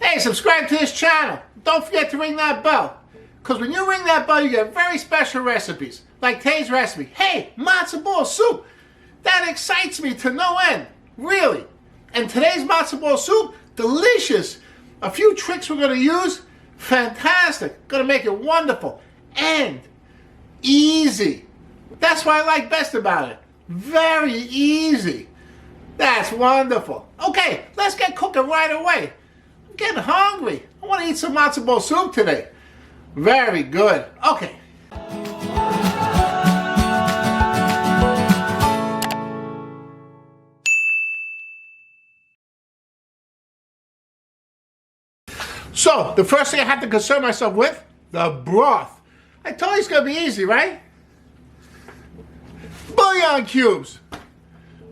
Hey, subscribe to this channel. Don't forget to ring that bell. Because when you ring that bell, you get very special recipes. Like today's recipe. Hey, matzo ball soup. That excites me to no end. Really. And today's matzo ball soup, delicious. A few tricks we're going to use. Fantastic. Going to make it wonderful. And easy. That's what I like best about it. Very easy. That's wonderful. Okay, let's get cooking right away. I'm getting hungry. I want to eat some matzo ball soup today. Very good. Okay. So, the first thing I have to concern myself with, the broth. I told you it's going to be easy, right? Bouillon cubes.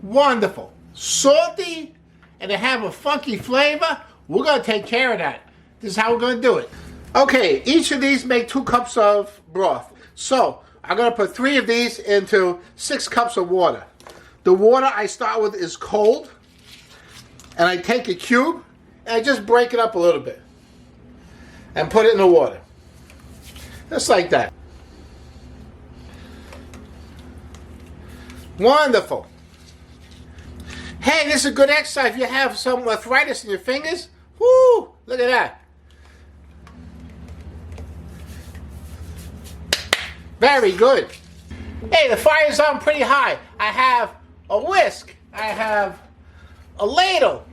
Wonderful. Salty, and they have a funky flavor. We're going to take care of that. This is how we're going to do it. Okay, each of these make 2 cups of broth. So, I'm going to put 3 of these into 6 cups of water. The water I start with is cold. And I take a cube, and I just break it up a little bit. And put it in the water. Just like that. Wonderful. Hey, this is a good exercise if you have some arthritis in your fingers. Woo! Look at that. Very good. Hey, the fire's on pretty high. I have a whisk. I have a ladle.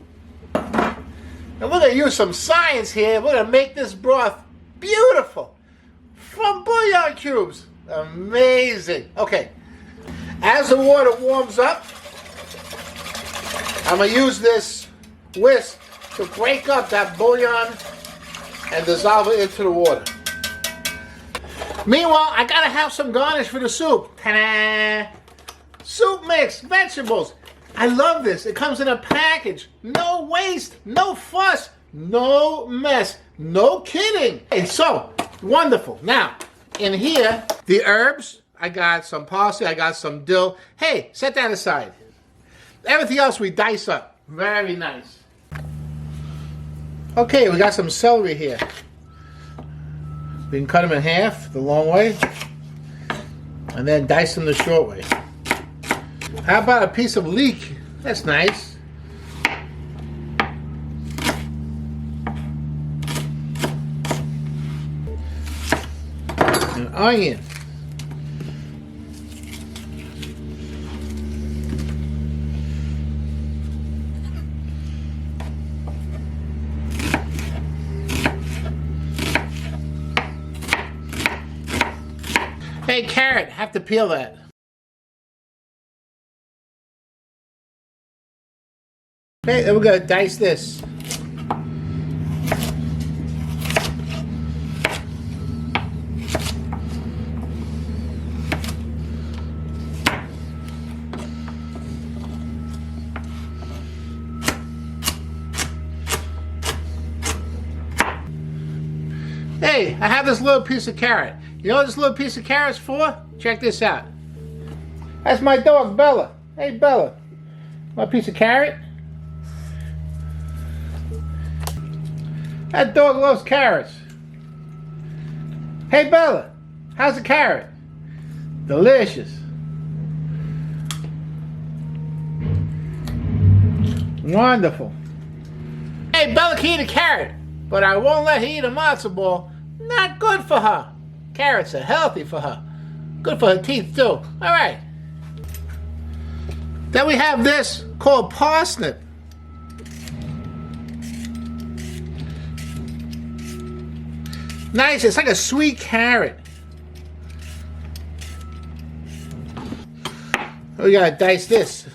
And we're going to use some science here. We're going to make this broth beautiful from bouillon cubes. Amazing. Okay. As the water warms up, I'm going to use this whisk to break up that bouillon and dissolve it into the water. Meanwhile, I got to have some garnish for the soup. Ta-da! Soup mix, vegetables. I love this. It comes in a package. No waste, no fuss, no mess. No kidding. And so, wonderful. Now, in here, the herbs. I got some parsley. I got some dill. Hey, set that aside. Everything else we dice up. Very nice. Okay, we got some celery here. We can cut them in half the long way. And then dice them the short way. How about a piece of leek? That's nice. An onion. Hey, carrot, have to peel that. Okay, then we're going to dice this. Hey, I have this little piece of carrot. You know what this little piece of carrot's for? Check this out. That's my dog, Bella. Hey, Bella. My piece of carrot? That dog loves carrots. Hey, Bella. How's the carrot? Delicious. Wonderful. Hey, Bella can eat a carrot, but I won't let her eat a matzo ball. Not good for her. Carrots are healthy for her. Good for her teeth, too. All right. Then we have this called parsnip. Nice. It's like a sweet carrot. We gotta dice this.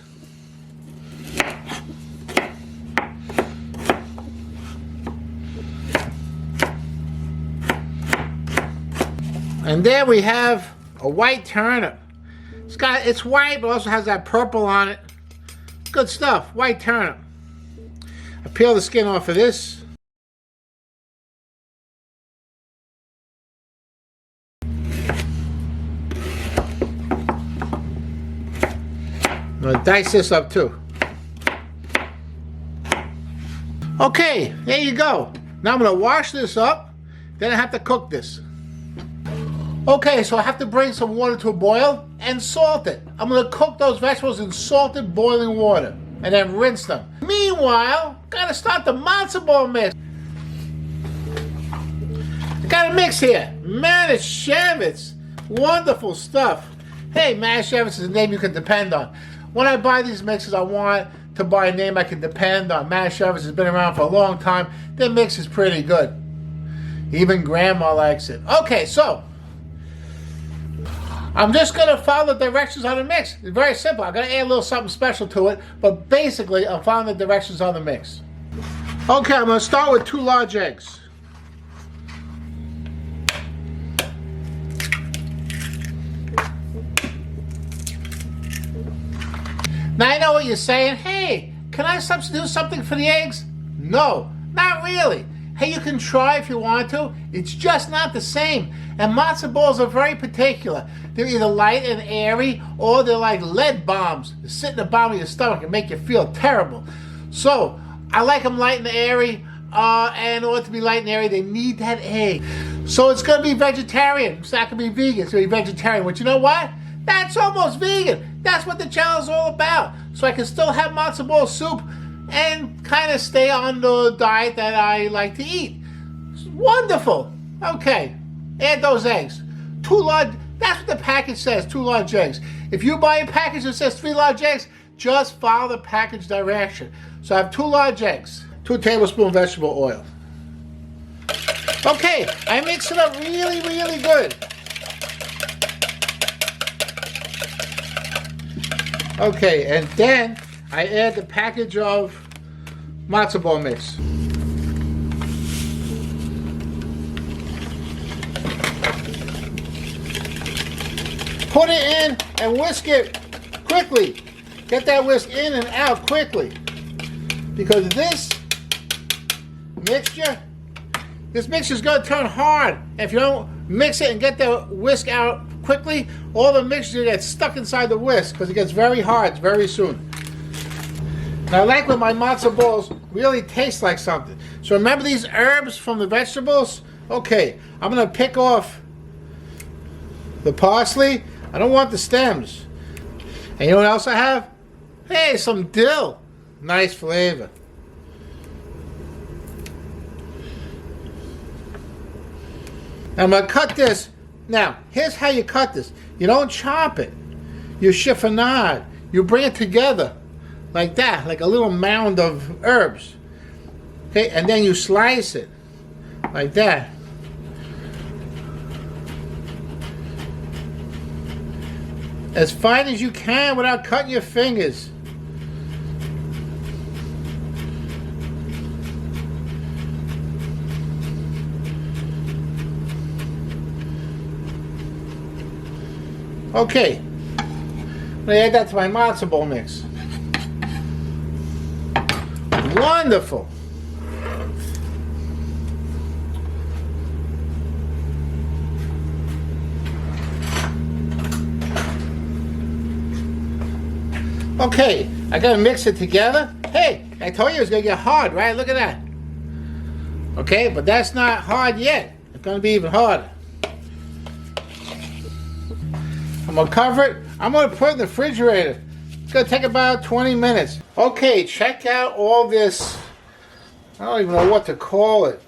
And there we have a white turnip. It's white, but also has that purple on it. Good stuff, white turnip. I peel the skin off of this. I'm going to dice this up too. Okay, there you go. Now I'm going to wash this up, then I have to cook this. Okay, so I have to bring some water to a boil and salt it. I'm going to cook those vegetables in salted boiling water and then rinse them. Meanwhile, got to start the matzo ball mix. I got a mix here. Manischewitz. Wonderful stuff. Hey, Manischewitz is a name you can depend on. When I buy these mixes, I want to buy a name I can depend on. Manischewitz has been around for a long time. Their mix is pretty good. Even Grandma likes it. Okay, so I'm just going to follow the directions on the mix. It's very simple. I'm going to add a little something special to it, but basically I'm following the directions on the mix. Okay, I'm going to start with 2 large eggs. Now I know what you're saying. Hey, can I substitute something for the eggs? No, not really. Hey, you can try if you want to. It's just not the same. And matzo balls are very particular. They're either light and airy, or they're like lead bombs. They sit in the bottom of your stomach and make you feel terrible. So, I like them light and airy. And in order to be light and airy, they need that egg. So it's going to be vegetarian. It's not going to be vegan. It's going to be vegetarian. But you know what? That's almost vegan. That's what the channel is all about. So I can still have matzo ball soup and kind of stay on the diet that I like to eat. It's wonderful. Okay, add those eggs. 2 large, that's what the package says, 2 large eggs. If you buy a package that says 3 large eggs, just follow the package direction. So I have 2 large eggs, 2 tablespoons vegetable oil. Okay, I mix it up really, really good. Okay, and then I add the package of matzo ball mix. Put it in and whisk it quickly. Get that whisk in and out quickly. Because this mixture is going to turn hard. If you don't mix it and get the whisk out quickly, all the mixture gets stuck inside the whisk because it gets very hard very soon. Now I like when my matzo balls really taste like something. So remember these herbs from the vegetables? Okay, I'm going to pick off the parsley. I don't want the stems. And you know what else I have? Hey, some dill. Nice flavor. Now I'm going to cut this. Now, here's how you cut this. You don't chop it. You chiffonade. You bring it together like that, like a little mound of herbs. Okay, and then you slice it like that. As fine as you can without cutting your fingers. Okay, I'm going to add that to my matzo ball mix. Wonderful. Okay, I got to mix it together. Hey, I told you it's going to get hard, right? Look at that. Okay, but that's not hard yet. It's going to be even harder. I'm going to cover it. I'm going to put it in the refrigerator. It's going to take about 20 minutes. Okay, check out all this. I don't even know what to call it.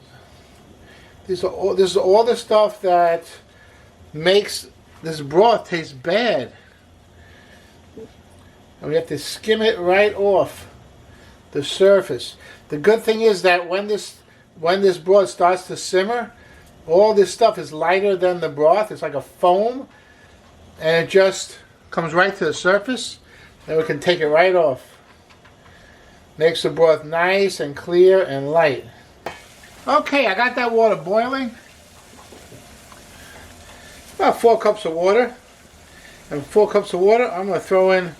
This is all the stuff that makes this broth taste bad. And we have to skim it right off the surface. The good thing is that when this broth starts to simmer, all this stuff is lighter than the broth. It's like a foam. And it just comes right to the surface. Then we can take it right off. Makes the broth nice and clear and light. Okay, I got that water boiling. About 4 cups of water. And 4 cups of water, I'm going to throw in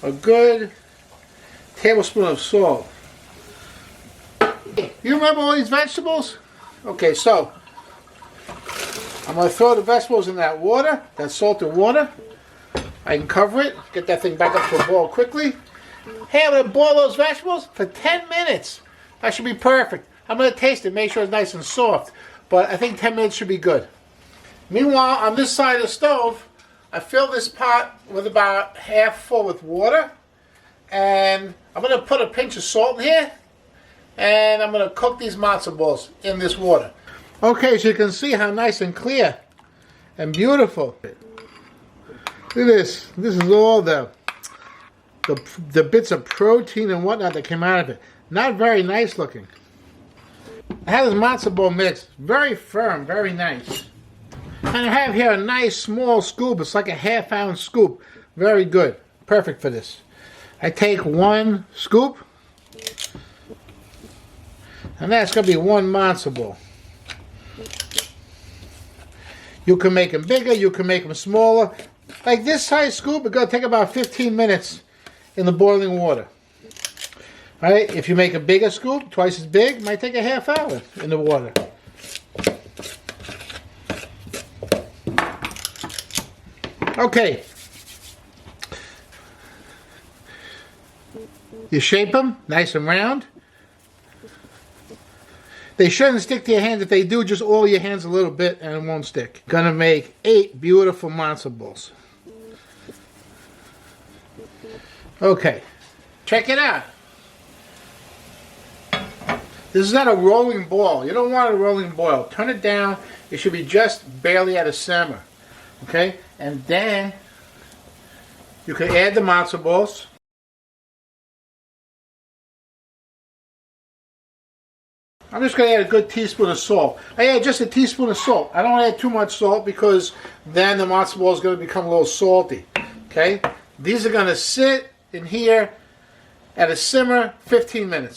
a good tablespoon of salt. You remember all these vegetables? Okay, so I'm going to throw the vegetables in that water, that salted water. I can cover it, get that thing back up to a boil quickly. Hey, I'm going to boil those vegetables for 10 minutes. That should be perfect. I'm going to taste it, make sure it's nice and soft. But I think 10 minutes should be good. Meanwhile, on this side of the stove, I fill this pot with about half full with water. And I'm going to put a pinch of salt in here. And I'm going to cook these matzo balls in this water. Okay, so you can see how nice and clear and beautiful. Look at this. This is all the bits of protein and whatnot that came out of it. Not very nice looking. I have this matzo ball mix. Very firm, very nice. And I have here a nice small scoop. It's like a half-ounce scoop. Very good. Perfect for this. I take 1 scoop. And that's going to be 1 matzo ball. You can make them bigger, you can make them smaller. Like this size scoop, it's going to take about 15 minutes in the boiling water. Alright, if you make a bigger scoop, twice as big, it might take a half hour in the water. Okay. You shape them nice and round. They shouldn't stick to your hands. If they do, just oil your hands a little bit and it won't stick. Gonna make 8 beautiful matzo balls. Okay, check it out. This is not a rolling ball. You don't want a rolling boil. Turn it down. It should be just barely at a simmer. Okay, and then you can add the matzo balls. I'm just going to add a good teaspoon of salt. I add just a teaspoon of salt. I don't add too much salt because then the matzo ball is going to become a little salty. Okay? These are going to sit in here at a simmer 15 minutes.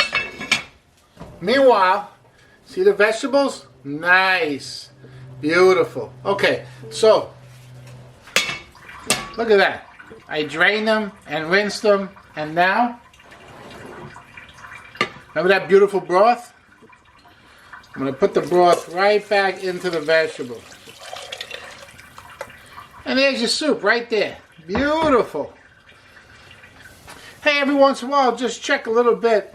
Meanwhile, see the vegetables? Nice. Beautiful. Okay, so look at that. I drained them and rinsed them, and now, remember that beautiful broth? I'm going to put the broth right back into the vegetables. And there's your soup right there. Beautiful. Hey, every once in a while, just check a little bit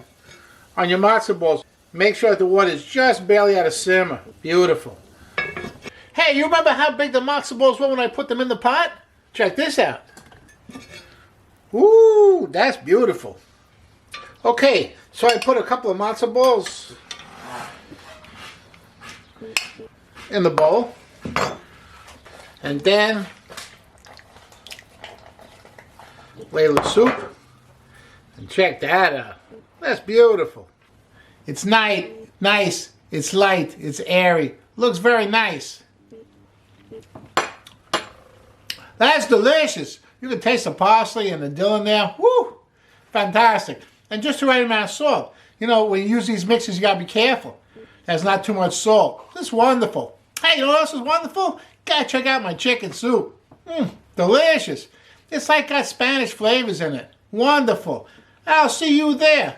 on your matzo balls. Make sure that the water is just barely at a simmer. Beautiful. Hey, you remember how big the matzo balls were when I put them in the pot? Check this out. Ooh, that's beautiful. Okay, so I put a couple of matzo balls in the bowl, and then ladle of soup, and check that out. That's beautiful. It's nice, it's light, it's airy, looks very nice. That's delicious. You can taste the parsley and the dill in there. Woo! Fantastic. And just the right amount of salt. You know, when you use these mixes, you gotta be careful. There's not too much salt. It's wonderful. Hey, you know what else is wonderful? Gotta check out my chicken soup. Delicious. It's like got Spanish flavors in it. Wonderful. I'll see you there.